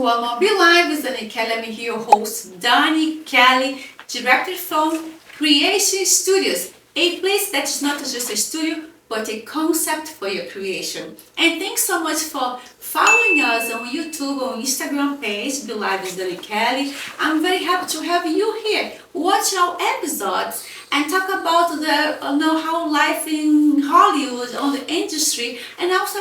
to Be Live with Deana Kelly. I'm here, host Deana Kelly, director from Creation Studios, a place that is not just a studio, but a concept for your creation. And thanks so much for following us on YouTube, on Instagram page, Be Live with Deana Kelly. I'm very happy to have you here. Watch our episodes and talk about how life in Hollywood, on the industry, and also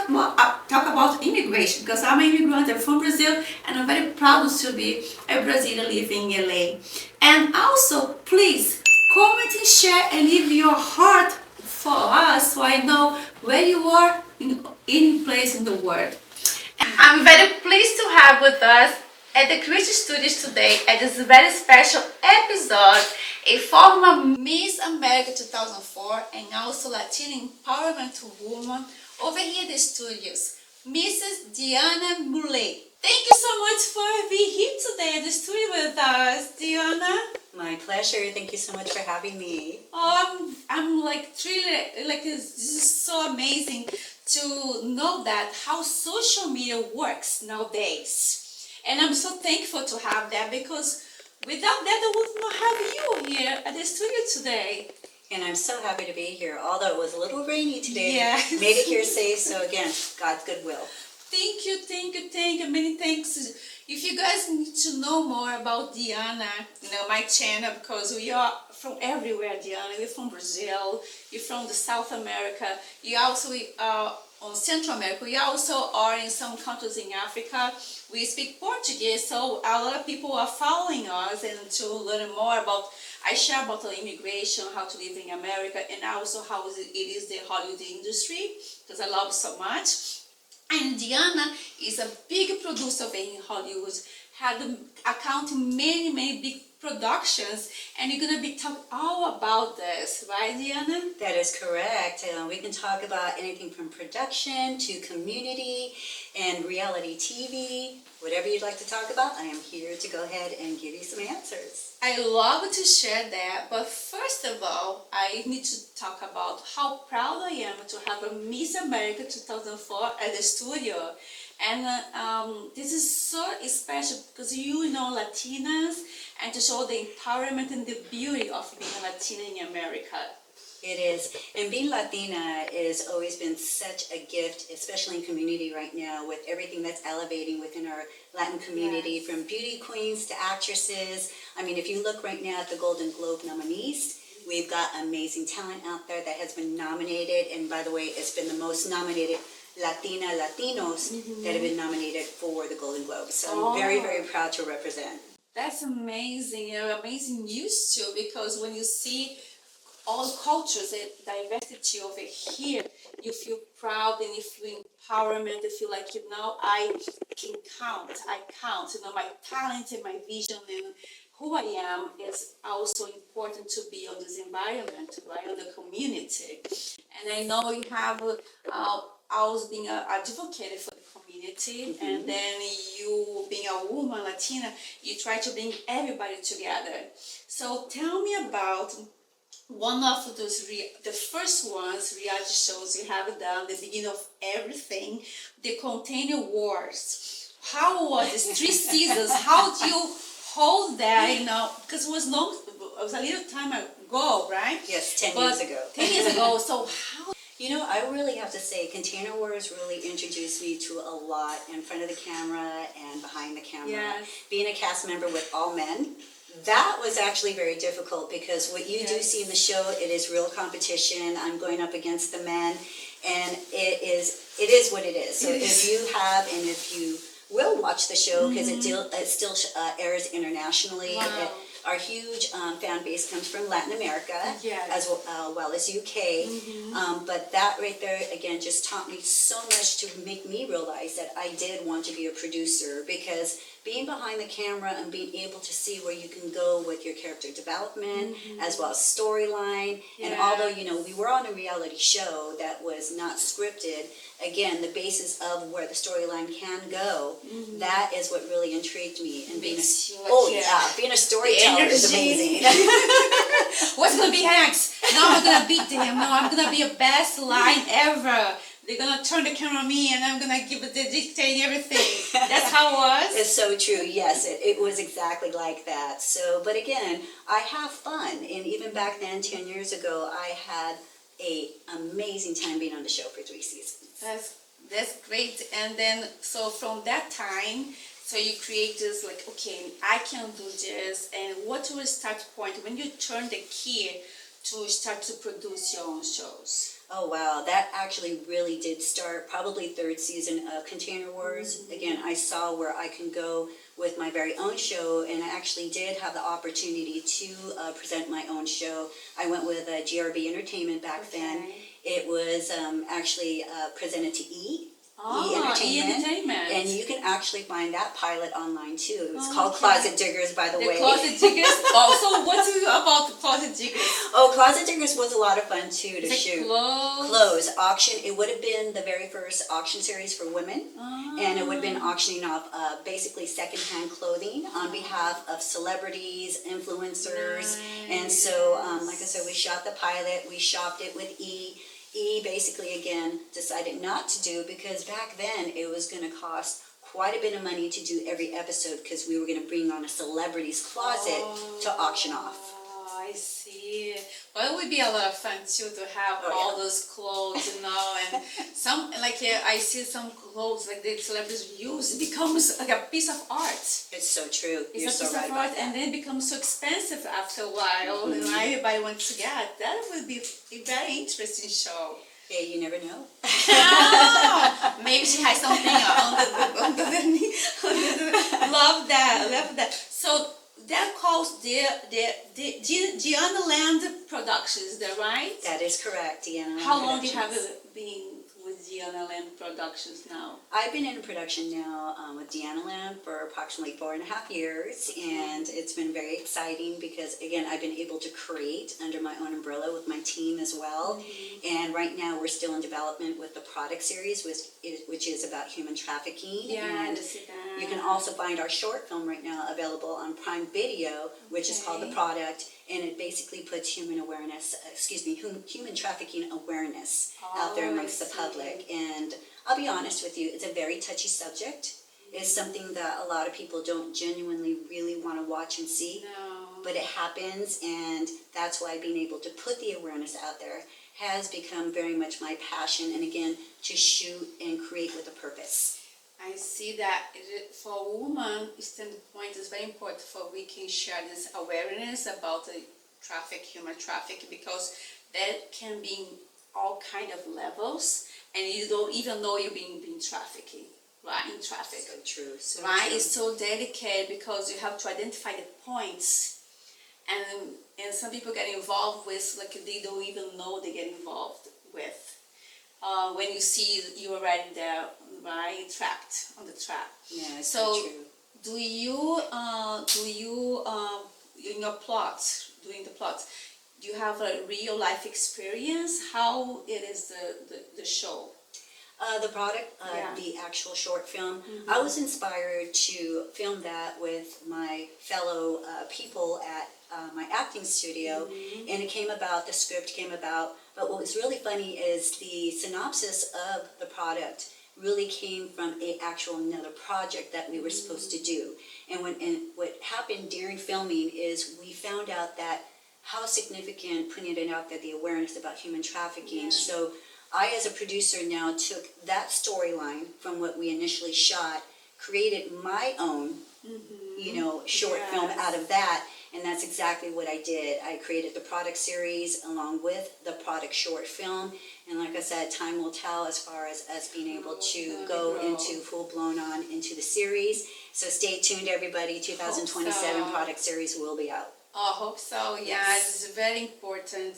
talk about immigration, because I'm an immigrant, I'm from Brazil, and I'm very proud to be a Brazilian living in LA. And also, please comment and share and leave your heart for us, so I know where you are in any place in the world. And I'm very pleased to have with us at the Creation Studios today, at this very special episode, a former Miss America 2004 and also Latina empowerment woman over here at the studios, Mrs. Deana Molle. Thank you so much for being here today at the studio with us, Deana. My pleasure. Thank you so much for having me. Oh, I'm really this is so amazing to know that how social media works nowadays. And I'm so thankful to have that, because without that I would not have you here at the studio today. And I'm so happy to be here, although it was a little rainy today. Yes. Made it here safe, so again, God's goodwill. Thank you, many thanks. If you guys need to know more about Deana, my channel, because we are from everywhere, Deana. We're from Brazil, you're from the South America, you also on Central America, we also are in some countries in Africa. We speak Portuguese, so a lot of people are following us, and to learn more about, I share about the immigration, how to live in America, and also how it is the Hollywood industry, because I love so much. And Deana is a big producer in Hollywood, had accounting many big productions, and you're going to be talking all about this, right, Deana? That is correct. We can talk about anything from production to community and reality TV. Whatever you'd like to talk about, I am here to go ahead and give you some answers. I love to share that, but first of all, I need to talk about how proud I am to have a Miss America 2004 at the studio. And this is so special because you know Latinas, and to show the empowerment and the beauty of being a Latina in America. It is. And being Latina has always been such a gift, especially in community right now, with everything that's elevating within our Latin community, yes. From beauty queens to actresses. I mean, if you look right now at the Golden Globe nominees, we've got amazing talent out there that has been nominated. And by the way, it's been the most nominated Latinos that have been nominated for the Golden Globe. So I'm very proud to represent. That's amazing. Amazing news too, because when you see all cultures and diversity over here, you feel proud and you feel empowerment. You feel like, I can count. I count. My talent and my vision and who I am is also important to be on this environment, right, on the community. And I know you have always been an advocate for the community, and then you being a woman, Latina, you try to bring everybody together. So tell me about one of those, the first ones, reality shows you have done, the beginning of everything, the Container Wars. How was this 3 seasons? How do you hold that, because it was a little time ago, right? Yes, 10 years ago. 10 years ago, so how? I really have to say, Container Wars really introduced me to a lot in front of the camera and behind the camera. Yes. Being a cast member with all men, that was actually very difficult, because what you do see in the show, it is real competition. I'm going up against the men, and it is what it is. So if you will watch the show, because it still airs internationally. Wow. Our huge fan base comes from Latin America, as well as UK. But that right there, again, just taught me so much to make me realize that I did want to be a producer, because being behind the camera and being able to see where you can go with your character development, as well as storyline. And although, we were on a reality show that was not scripted, again, the basis of where the storyline can go, that is what really intrigued me. And being a storyteller is amazing. What's going to be next? No, I'm going to beat him. No, I'm going to be a best line ever. they're gonna turn the camera on me and I'm gonna give it the dictate everything. That's how it was? It's so true. Yes, it was exactly like that. So, but again, I have fun. And even back then, 10 years ago, I had a amazing time being on the show for 3 seasons. That's great. And then, so from that time, so you create this like, okay, I can do this. And what was the start point when you turned the key to start to produce your own shows? Oh wow, that actually really did start probably 3rd season of Container Wars. Again, I saw where I can go with my very own show, and I actually did have the opportunity to present my own show. I went with GRB Entertainment back then. It was actually presented to E Entertainment. And you can actually find that pilot online too. It's called Closet Diggers, by the way. Closet Diggers? So what's it about the Closet Diggers? Oh, Closet Diggers was a lot of fun too to shoot. Clothes? Auction. It would have been the very first auction series for women. And it would have been auctioning off basically secondhand clothing on behalf of celebrities, influencers. And so, like I said, we shot the pilot, we shopped it with E. E basically, again, decided not to do because back then it was going to cost quite a bit of money to do every episode because we were going to bring on a celebrity's closet to auction off. I see. Well, it would be a lot of fun too to have all those clothes, you know, and some like I see some clothes like the celebrities use. It becomes like a piece of art. It's so true. It's You're a so piece right of about art, that. and then it becomes so expensive after a while, and everybody wants to get. That would be a very interesting show. Yeah, you never know. Oh, maybe she has something on the love that. So that calls the Deanaland Productions, is that right? That is correct, Deana. How long have you been with Deanaland Productions now? I've been in production now with Deanaland for approximately 4.5 years, and it's been very exciting because, again, I've been able to create under my own umbrella with my team as well. And right now we're still in development with the product series, which is about human trafficking. Yeah, and I see that. you can also find our short film right now available on Prime Video, which is called The Product, and it basically puts human trafficking awareness out there amongst the public. And I'll be honest with you, it's a very touchy subject. It's something that a lot of people don't genuinely really want to watch and see. No. But it happens, and that's why being able to put the awareness out there has become very much my passion, and again, to shoot and create with a purpose. I see that for a woman standpoint, it's very important for we can share this awareness about the human trafficking, because that can be in all kind of levels, and you don't even know you're being trafficking, right? In traffic. So true. So right? true. It's so delicate because you have to identify the points, and some people get involved with like they don't even know they get involved with. When you see you're already there, right, trapped on the trap. Yeah, it's so true. do you in your plots, doing the plots, do you have a real life experience? How it is the show? The product, the actual short film, I was inspired to film that with my fellow people at my acting studio, and it came about, the script came about, but what was really funny is the synopsis of the product really came from another project that we were supposed to do. And what happened during filming is we found out that how significant putting it out there, the awareness about human trafficking. So I, as a producer now, took that storyline from what we initially shot, created my own, short film out of that, and that's exactly what I did. I created the product series along with the product short film, and like I said, time will tell as far as us being able to go into full-blown into the series. So stay tuned, everybody. 2027 product series will be out. I hope so. Yeah, it's a very important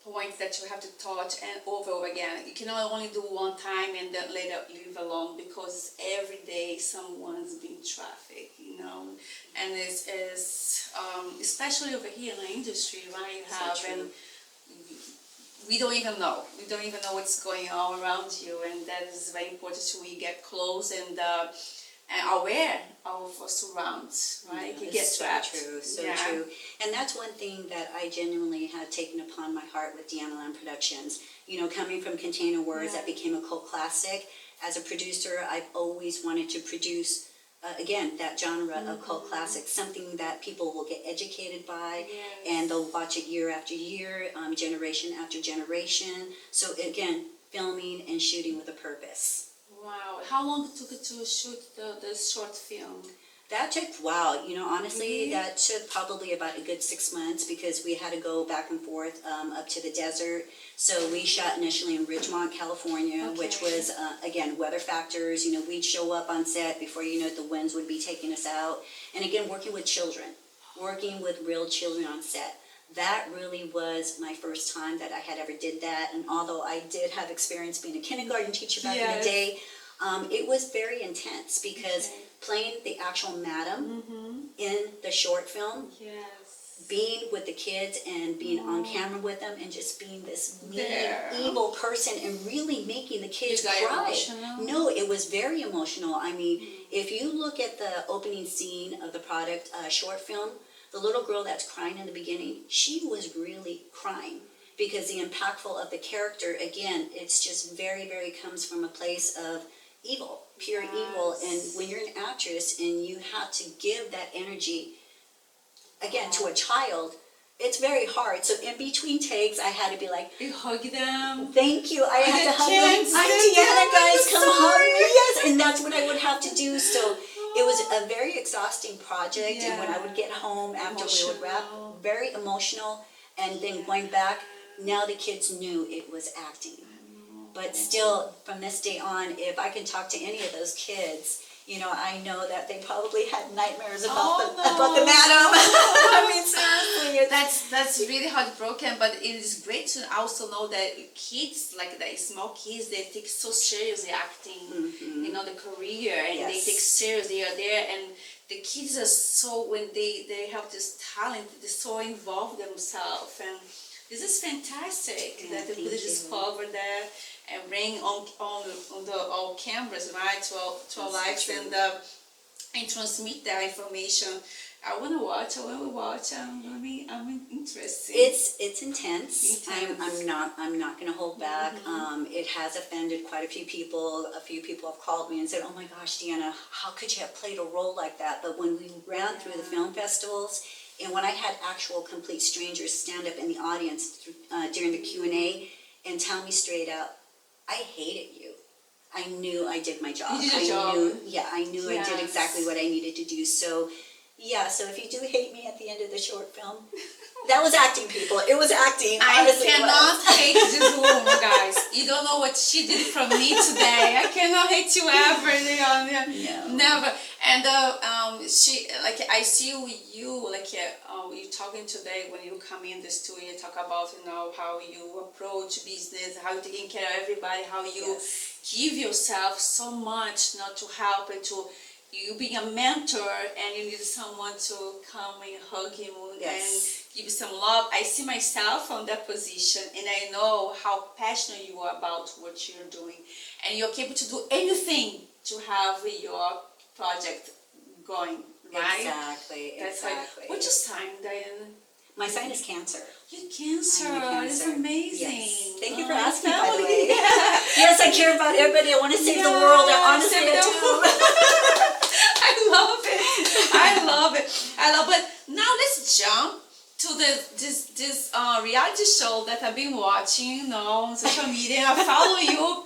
point that you have to touch and over again. You cannot only do one time and then later leave alone, because every day someone's being trafficked, and it's especially over here in the industry, right? You have and we don't even know what's going on around you, and that is very important. So we get close and and aware of our surrounds, right? You get trapped. So true. And that's one thing that I genuinely have taken upon my heart with Deanaland Productions. You know, coming from Container Wars that became a cult classic, as a producer, I've always wanted to produce, again, that genre of cult classics, something that people will get educated by, and they'll watch it year after year, generation after generation. So again, filming and shooting with a purpose. Wow. How long took it to shoot the short film? That took, wow, you know, honestly, that took probably about a good 6 months because we had to go back and forth up to the desert. So we shot initially in Ridgemont, California, which was, again, weather factors. You know, we'd show up on set before you know it, the winds would be taking us out. And again, working with children, working with real children on set. That really was my first time that I had ever did that. And although I did have experience being a kindergarten teacher back in the day, it was very intense because playing the actual madam in the short film, being with the kids and being on camera with them and just being this mean, evil person and really making the kids cry. Emotional? No, it was very emotional. I mean, if you look at the opening scene of the product short film, the little girl that's crying in the beginning, she was really crying because the impactful of the character, again, it's just very, very comes from a place of evil, pure evil. And when you're an actress and you have to give that energy, again, to a child, it's very hard. So in between takes, I had to be like, you hug them. Thank you. I had to hug them. Deana, guys, come hug me. Yes, and that's what I would have to do. So it was a very exhausting project, and when I would get home after we would wrap, very emotional, and then going back, now the kids knew it was acting. But still, from this day on, if I can talk to any of those kids, you know, I know that they probably had nightmares about the madam. I mean, seriously, that's really heartbroken. But it is great to also know that kids, like the small kids, they take so seriously acting, you know, the career, and they take seriously. They are there, and the kids are so, when they have this talent, they're so involved themselves, and this is fantastic that they put this cover there and bring on all cameras, right, to our lives, and transmit that information. I want to watch. I'm interested. It's intense. I'm not going to hold back. It has offended quite a few people. A few people have called me and said, "Oh my gosh, Deana, how could you have played a role like that?" But when we ran through the film festivals, and when I had actual complete strangers stand up in the audience during the Q&A and tell me straight up, I hated you. I knew I did my job. I knew I did exactly what I needed to do. So, so if you do hate me at the end of the short film, that was acting, people. It was acting. Honestly, I cannot hate this woman, guys. You don't know what she did for me today. I cannot hate you ever. Never. And she, like, I see you, like, you're talking today when you come in the studio, you talk about, you know, how you approach business, how you're taking care of everybody, how you give yourself so much, not to help and to you being a mentor, and you need someone to come and hug you and give you some love. I see myself on that position, and I know how passionate you are about what you're doing, and you're capable to do anything to have your project going, right? Exactly. What's your sign, Deana? My sign is Cancer. You're Cancer. It's amazing. Yes. Thank you for asking, by the way. Yes, I care about everybody. I want to save the world. I honestly do. I love it. Now let's jump to this reality show that I've been watching, you know, on social media. I follow you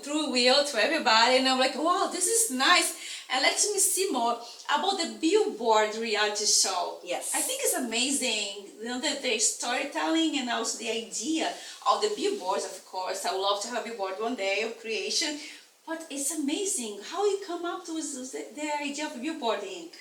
through Will, to everybody, and I'm like, wow, this is nice. And let me see more about the Billboard reality show. Yes. I think it's amazing, you know, the storytelling and also the idea of the Billboards, of course. I would love to have a Billboard one day of creation. But it's amazing how you come up with the idea of Billboard Inc.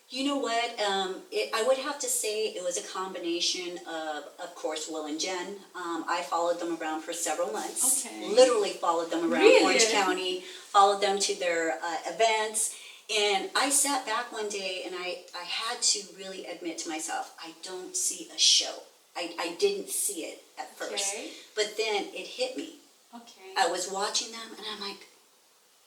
You know what? I would have to say it was a combination of course, Will and Jen. I followed them around for several months. Okay. Literally followed them around Orange County, followed them to their events. And I sat back one day and I had to really admit to myself, I don't see a show. I didn't see it at first. Okay. But then it hit me. Okay. I was watching them and I'm like,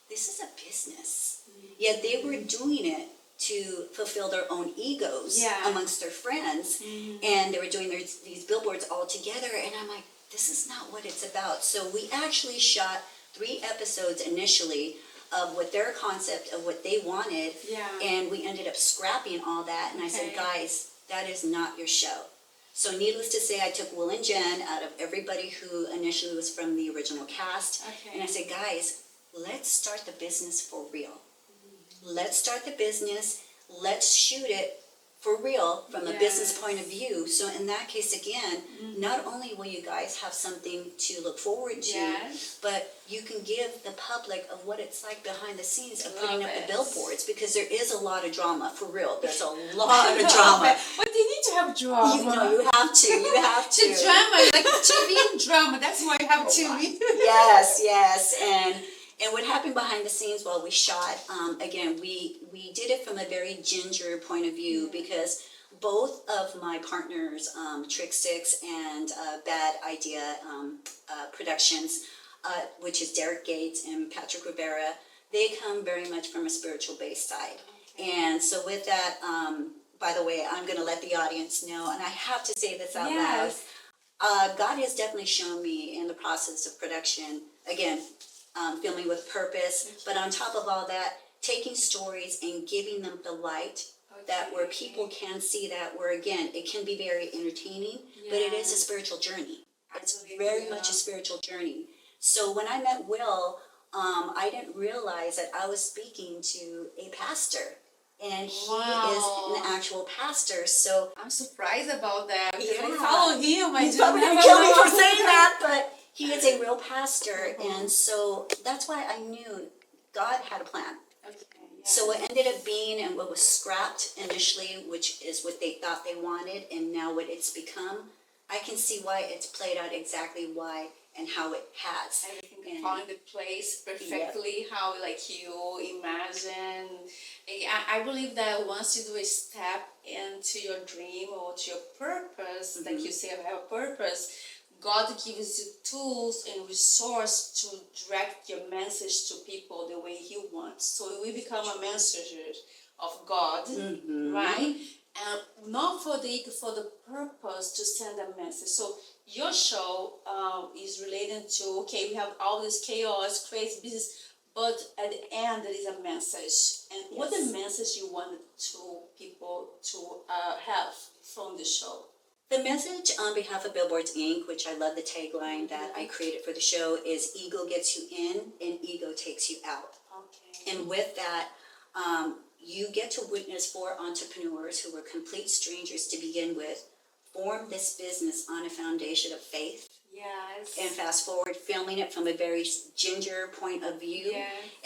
this is a business. Yet they were doing it to fulfill their own egos amongst their friends. And they were doing these billboards all together. And I'm like, this is not what it's about. So we actually shot 3 episodes initially of what their concept of what they wanted. And we ended up scrapping all that. And I said, guys, that is not your show. So needless to say, I took Will and Jen out of everybody who initially was from the original cast. And I said, guys, let's start the business for real. Let's start the business. Let's shoot it for real from a business point of view. So in that case, again, not only will you guys have something to look forward to, but you can give the public of what it's like behind the scenes of putting up the billboards, because there is a lot of drama, for real. There's a lot of drama. But they need to have drama. You have to. You have to. The drama, like TV drama. That's why you have TV. Yes. And what happened behind the scenes while we shot, again, we did it from a very ginger point of view, because both of my partners, Trick Six and Bad Idea Productions, which is Derek Gates and Patrick Rivera, they come very much from a spiritual based side. And so with that, by the way, I'm going to let the audience know, and I have to say this out loud, God has definitely shown me in the process of production, again, filming with purpose, but on top of all that, taking stories and giving them the light that where people can see that, where again, it can be very entertaining, but it is a spiritual journey. It's very much a spiritual journey. So when I met Will, I didn't realize that I was speaking to a pastor, and he is an actual pastor. So I'm surprised about that. I follow him. He's probably going to kill me for saying that, but he is a real pastor, and so that's why I knew God had a plan. So what ended up being, and what was scrapped initially, which is what they thought they wanted, and now what it's become, I can see why it's played out exactly why and how it has. Everything fall into place perfectly, how like you imagine. I believe that once you do a step into your dream or to your purpose, like you say, I have a purpose, God gives you tools and resource to direct your message to people the way He wants. So we become a messenger of God, right? And not for the purpose to send a message. So your show is related to, okay, we have all this chaos, crazy business, but at the end there is a message. And what the message you wanted to people to have from the show? The message on behalf of Billboards Inc., which I love the tagline that I created for the show, is ego gets you in and ego takes you out. And with that, you get to witness 4 entrepreneurs who were complete strangers to begin with, form this business on a foundation of faith. And fast forward, filming it from a very ginger point of view.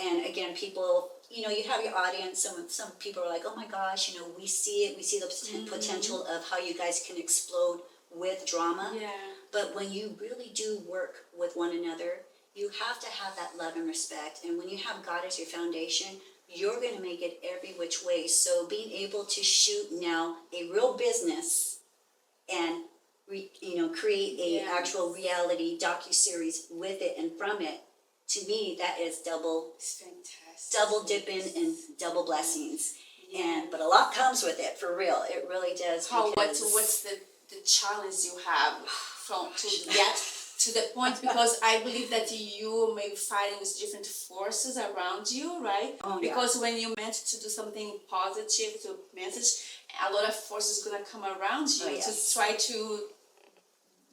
And again, people, you have your audience. Some people are like, oh my gosh, we see it. We see the potential of how you guys can explode with drama. But when you really do work with one another, you have to have that love and respect. And when you have God as your foundation, you're going to make it every which way. So being able to shoot now a real business and create a actual reality docuseries with it and from it, to me, that is double dipping and double blessings. But a lot comes with it, for real. It really does. What's the challenge you have to get to the point? Because I believe that you may be fighting with different forces around you, right? Because when you're meant to do something positive, to message, a lot of forces gonna come around you to try to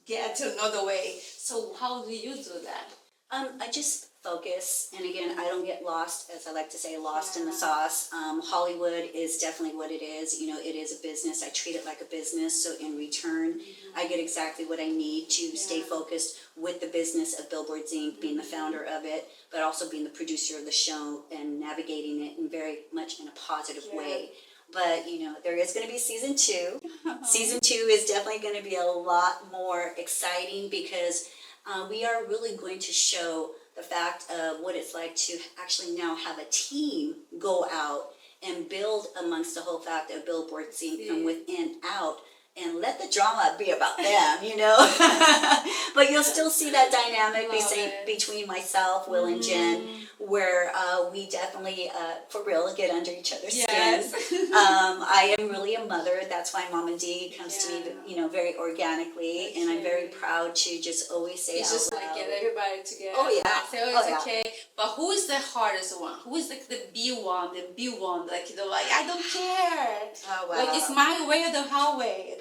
get another way. So how do you do that? I just focus, and again, I don't get lost, as I like to say, lost in the sauce. Hollywood is definitely what it is. It is a business. I treat it like a business. So in return, I get exactly what I need to stay focused with the business of Billboards Inc., being the founder of it, but also being the producer of the show and navigating it in very much in a positive way. But, there is going to be season 2. Season 2 is definitely going to be a lot more exciting, because we are really going to show the fact of what it's like to actually now have a team go out and build amongst the whole fact of Billboards Inc. from within out and let the drama be about them, you know. But you'll still see that dynamic between myself, Will, and Jen, where we definitely, for real, get under each other's skin. I am really a mother. That's why Mama D comes to me, you know, very organically, and I'm very proud to just always say it's out just loud. like get everybody together. Oh yeah. Say, oh, it's okay. But who is the hardest one? Who is like the B one, the B one? Like, you know, like, I don't care. Oh, wow. Like, it's my way or the highway.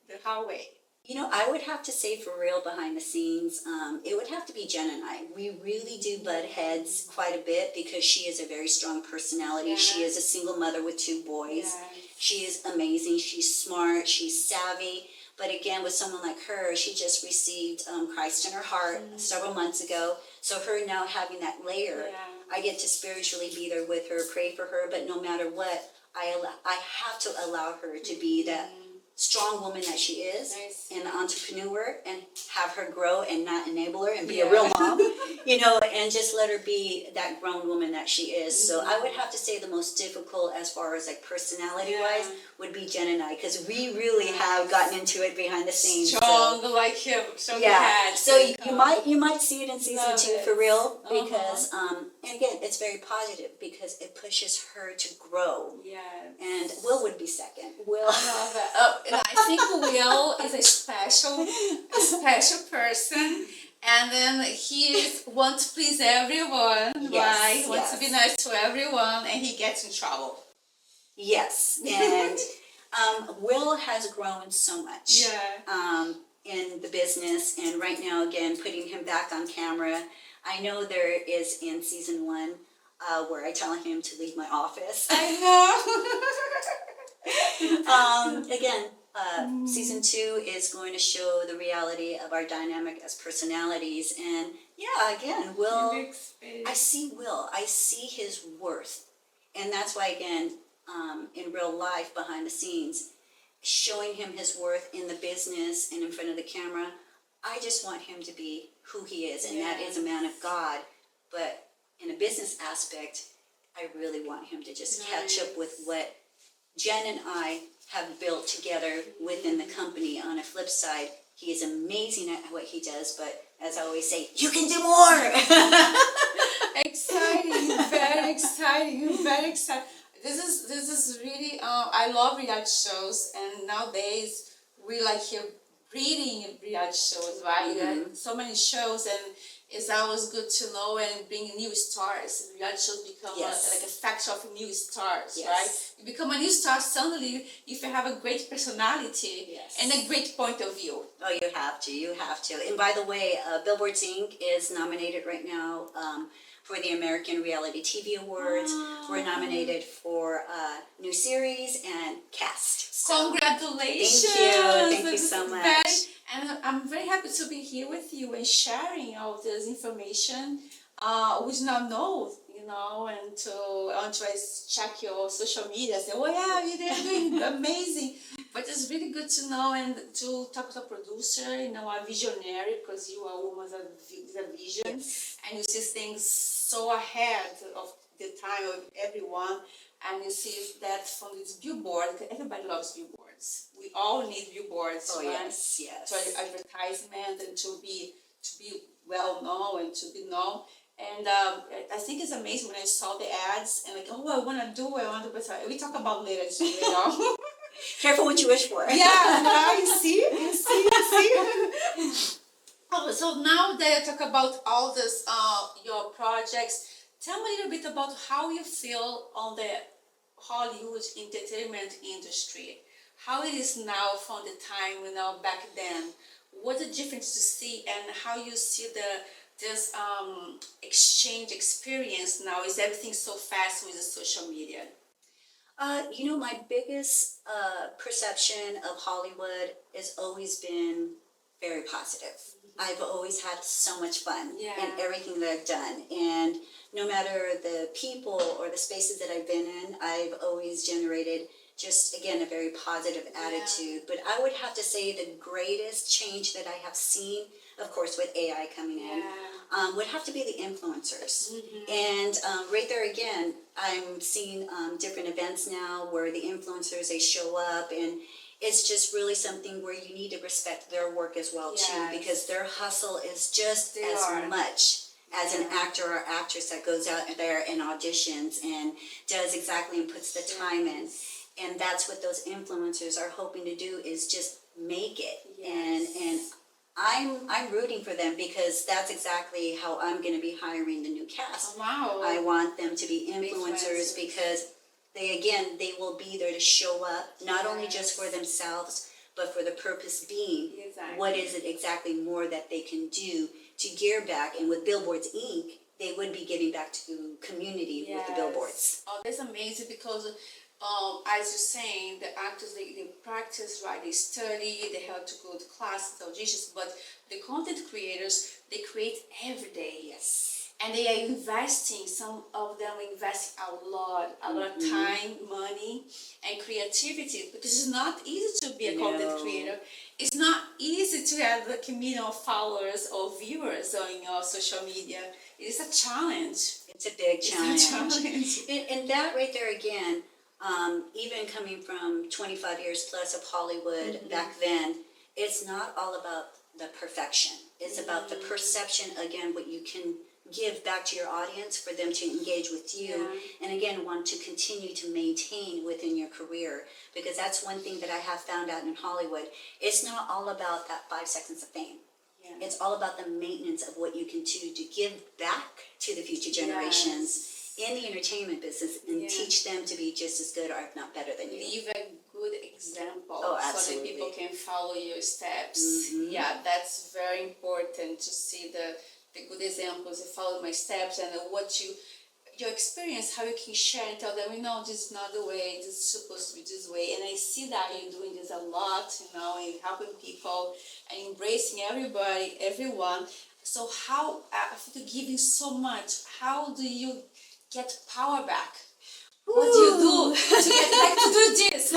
The highway. You know, I would have to say, for real, behind the scenes, it would have to be Jen and I. We really do butt heads quite a bit because she is a very strong personality. Yeah. She is a single mother with 2 boys. Yeah. She is amazing. She's smart. She's savvy. But again, with someone like her, she just received Christ in her heart several months ago. So her now having that layer, I get to spiritually be there with her, pray for her. But no matter what, I have to allow her to be that strong woman that she is, and an entrepreneur, and have her grow and not enable her and be a real mom, you know, and just let her be that grown woman that she is. So I would have to say the most difficult as far as like personality wise would be Jen and I, because we really have gotten into it behind the scenes. Strong like him. So so you might see it in season 2 for real, because and again, it's very positive because it pushes her to grow. And Will would be second. Will. I love that. And I think Will is a special person, and then he wants to please everyone, right? He wants to be nice to everyone, and he gets in trouble. Yes, and Will has grown so much in the business, and right now, again, putting him back on camera. I know there is in season 1 where I tell him to leave my office. I know. Again, season 2 is going to show the reality of our dynamic as personalities, and again, Will, I see Will, I see his worth, and that's why, again, in real life, behind the scenes, showing him his worth in the business and in front of the camera, I just want him to be who he is, and that is a man of God, but in a business aspect, I really want him to just catch up with what Jen and I have built together within the company. On a flip side, he is amazing at what he does, but as I always say, you can do more! Exciting, very exciting, very exciting. This is really, I love reality shows, and nowadays we like here reading reality shows, right? So many shows, and it's always good to know and bring new stars. Reality shows become like a factor of new stars, right? You become a new star suddenly if you have a great personality and a great point of view. Oh, you have to. And by the way, Billboards Inc. is nominated right now for the American Reality TV Awards. We're nominated for new series and cast. So, congratulations! Thank you so much. And I'm very happy to be here with you and sharing all this information. We did not know, you know, and to check your social media, say, oh yeah, you're doing amazing. But it's really good to know and to talk to a producer, you know, a visionary, because you are a woman with a vision, and you see things so ahead of the time of everyone. And you see that from this billboard, everybody loves billboards. We all need billboards, right? Yes. To advertisement and to be well known and to be known. And I think it's amazing when I saw the ads and like, oh, I want to do it. We talk about later, you know. Careful what you wish for. You see. So now that I talk about all this, your projects, tell me a little bit about how you feel on the Hollywood entertainment industry. How it is now from the time, you know, back then. What's the difference to see, and how you see this exchange experience now? Is everything so fast with the social media? You know, my biggest perception of Hollywood has always been very positive. I've always had so much fun in everything that I've done, and no matter the people or the spaces that I've been in, I've always generated just, again, a very positive attitude. But I would have to say the greatest change that I have seen, of course, with AI coming in, would have to be the influencers. And right there again, I'm seeing different events now where the influencers, they show up, and it's just really something where you need to respect their work as well too, because their hustle is just as much as an actor or actress that goes out there and auditions and does exactly and puts the time in. And that's what those influencers are hoping to do, is just make it. And I'm rooting for them, because that's exactly how I'm going to be hiring the new cast. Oh, wow. I want them to be influencers, because they will be there to show up, not only just for themselves, but for the purpose being, what is it exactly more that they can do to gear back. And with Billboards Inc, they would be giving back to community with the billboards. Oh, that's amazing, because as you're saying, the actors, they practice, right? They study, they have to go to classes, auditions, but the content creators, they create every day. Yes. And they are investing, some of them invest a lot of time, money, and creativity, because it's not easy to be a content creator. It's not easy to have like 1 million followers or viewers on your social media. It is a challenge. It's a big challenge. It's a challenge. And that right there again, even coming from 25 years plus of Hollywood back then, it's not all about the perfection. It's about the perception, again, what you can give back to your audience for them to engage with you, and again want to continue to maintain within your career, because that's one thing that I have found out in Hollywood. It's not all about that 5 seconds of fame. It's all about the maintenance of what you can do to give back to the future generations in the entertainment business, and teach them to be just as good or if not better than you. Leave a good example, so that absolutely. people can follow your steps. Yeah, that's very important to see the good examples. You follow my steps, and your experience, how you can share and tell them, this is not the way, this is supposed to be this way. And I see that you're doing this a lot, and helping people and embracing everybody, everyone. So how, after giving so much, how do you get power back? What do you do to get back to do this?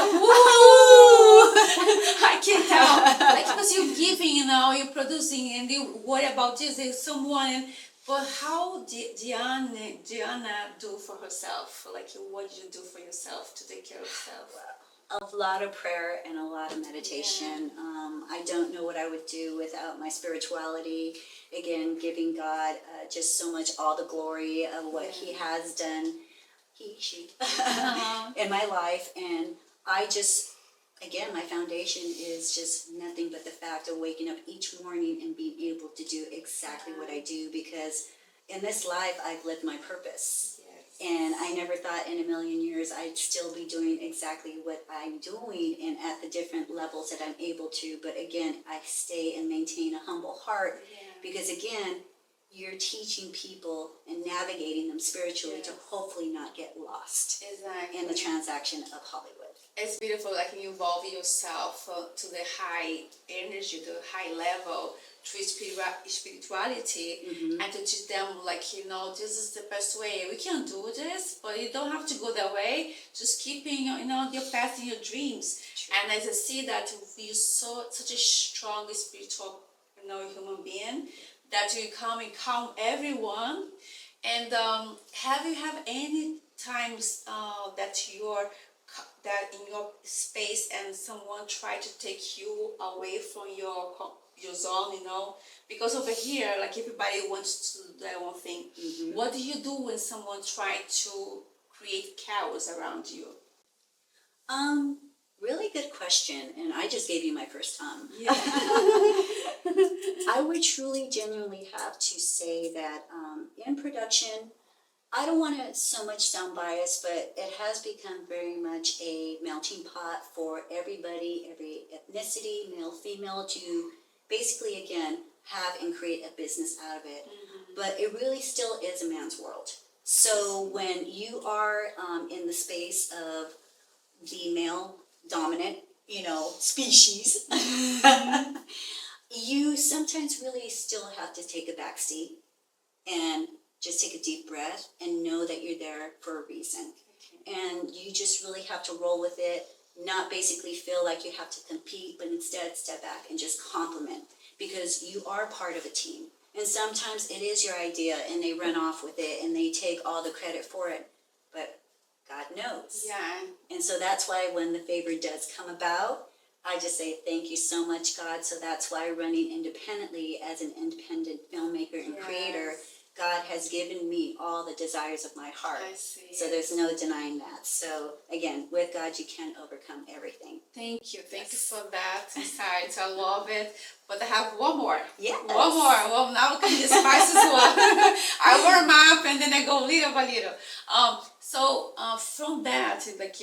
I can tell. Like, because you're giving, you're producing, and you worry about this, there's someone. But how did Deana do for herself? Like, what did you do for yourself to take care of yourself? A lot of prayer and a lot of meditation. I don't know what I would do without my spirituality. Again, giving God just so much, all the glory of what He has done. She in my life. And I just, again, my foundation is just nothing but the fact of waking up each morning and being able to do exactly what I do, because in this life I've lived my purpose. And I never thought in a million years I'd still be doing exactly what I'm doing, and at the different levels that I'm able to. But again, I stay and maintain a humble heart, because again, you're teaching people and navigating them spiritually to hopefully not get lost in the transaction of Hollywood. It's beautiful, like you involve yourself to the high energy, the high level, through spirituality, and to teach them, like, this is the best way. We can do this, but you don't have to go that way. Just keeping, your path and your dreams. And as I see that you're such a strong spiritual, human being, that you come and calm everyone. And have you any times that in your space and someone try to take you away from your zone, because over here, like, everybody wants to do their own thing. What do you do when someone try to create chaos around you? Really good question, and I just gave you my first I would truly, genuinely have to say that in production, I don't want to so much sound biased, but it has become very much a melting pot for everybody, every ethnicity, male, female, to basically, again, have and create a business out of it. But it really still is a man's world. So when you are in the space of the male dominant, species, you sometimes really still have to take a back seat and just take a deep breath and know that you're there for a reason. And you just really have to roll with it, not basically feel like you have to compete, but instead step back and just compliment, because you are part of a team. And sometimes it is your idea and they run off with it and they take all the credit for it, but God knows. And so that's why when the favor does come about, I just say thank you so much, God. So that's why running independently as an independent filmmaker and creator, God has given me all the desires of my heart. I see. So there's no denying that. So again, with God, you can overcome everything. Thank you for that insight. I love it. But I have one more. Yes. One more. Well, now we can spice this one. I warm up and then I go little by little. From that, like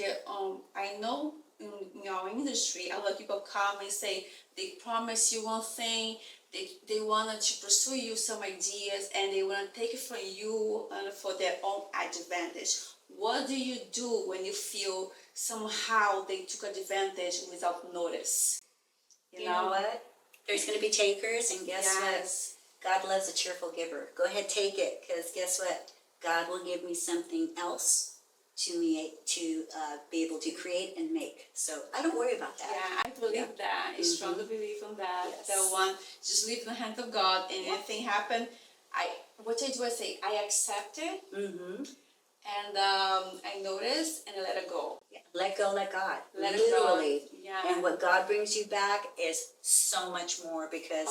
I know in our industry, a lot of people come and say they promise you one thing. They wanted to pursue you some ideas and they want to take it from you for their own advantage. What do you do when you feel somehow they took advantage without notice? You know what? There's going to be takers, and guess what? God loves a cheerful giver. Go ahead, take it, because guess what? God will give me something else to be able to create and make. So I don't worry about that. Yeah, I believe that. I strongly believe in that. Yes. That one, just leave in the hands of God, and anything happen, what I do, I say, I accept it, and I notice, and I let it go. Yeah. Let go, let God. Let Literally. it go. Yeah. And what God brings you back is so much more, because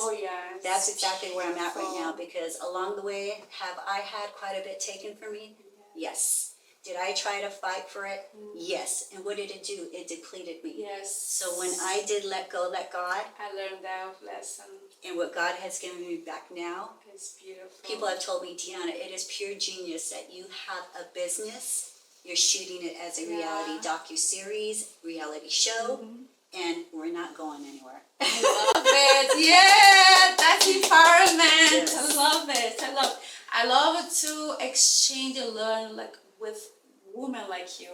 that's exactly where I'm at right now, because along the way, have I had quite a bit taken from me? Yes. Did I try to fight for it? Yes. And what did it do? It depleted me. Yes. So when I did let go, let God, I learned that lesson. And what God has given me back now, it's beautiful. People have told me, Deana, it is pure genius that you have a business. You're shooting it as a reality docu-series, reality show, and we're not going anywhere. I love it. Yeah, that's empowerment. Yes. I love it. I love to exchange and learn with women like you,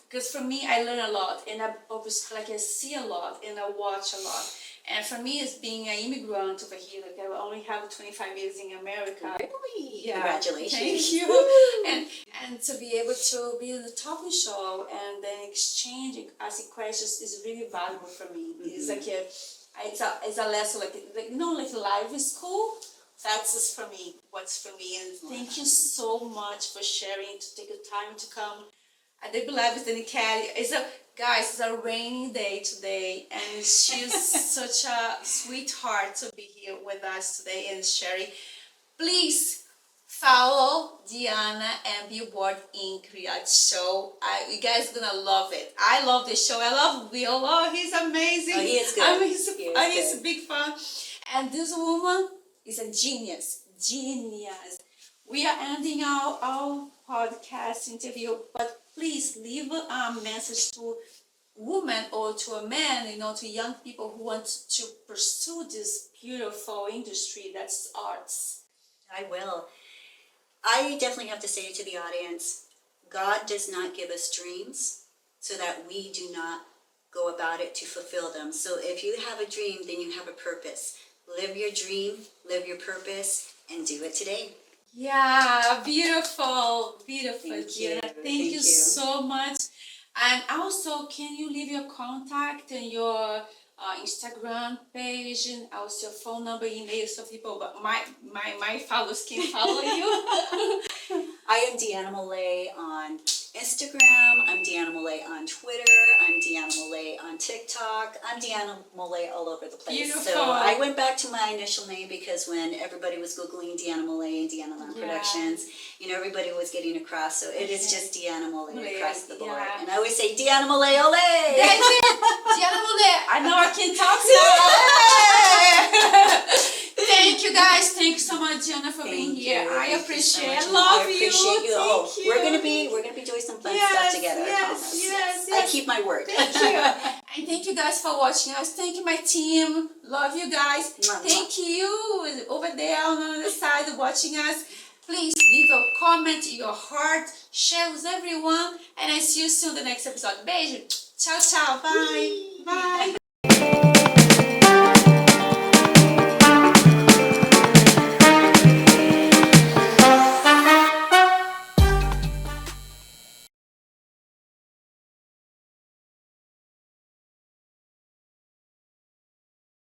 because for me I learn a lot, and I see a lot and I watch a lot. And for me, it's being an immigrant over here. Like I only have 25 years in America. Really? Yeah. Congratulations. Thank you. And to be able to be in the talking show and then exchanging, asking questions is really valuable for me. It's like it's a lesson like life is school. That's just for me. What's for me. And thank you so much for sharing, to take the time to come. I do believe it's in Cali. It's a rainy day today, and she's such a sweetheart to be here with us today and sharing. Please follow Deana and Billboards Inc. reality show. You guys are gonna love it. I love the show. I love Will. Oh, he's amazing. Oh, he is good. He's a big fan. And this woman is a genius. Genius. We are ending our podcast interview, but please leave a message to women or to a man, to young people who want to pursue this beautiful industry that's arts. I will. I definitely have to say to the audience, God does not give us dreams so that we do not go about it to fulfill them. So if you have a dream, then you have a purpose. Live your dream, live your purpose, and do it today. Yeah, beautiful, Deana. Thank you so much. And also, can you leave your contact and your Instagram page and also your phone number, email, so people, but my followers can follow you? I am Deana Molle on Instagram. I'm Deana Molle on Twitter. I'm Deana Molle on TikTok. I'm Deana Molle all over the place. Beautiful. So I went back to my initial name because when everybody was Googling Deana Molle and Deanaland Productions, everybody was getting across. So it is just Deana Molle across the board. Yeah. And I always say, Deana Molle, ole! That's it! Deana Molle! I know I can talk to you! Thank you guys. Thank you so much, Deana, for being here. I appreciate it. Love you. Thank you. We're gonna be doing some fun stuff together. Yes. I keep my word. Thank you. And thank you guys for watching us. Thank you, my team. Love you guys. Thank you over there on the other side watching us. Please leave a comment, your heart, share with everyone, and I see you soon in the next episode. Beijo. Ciao, ciao. Bye. Bye.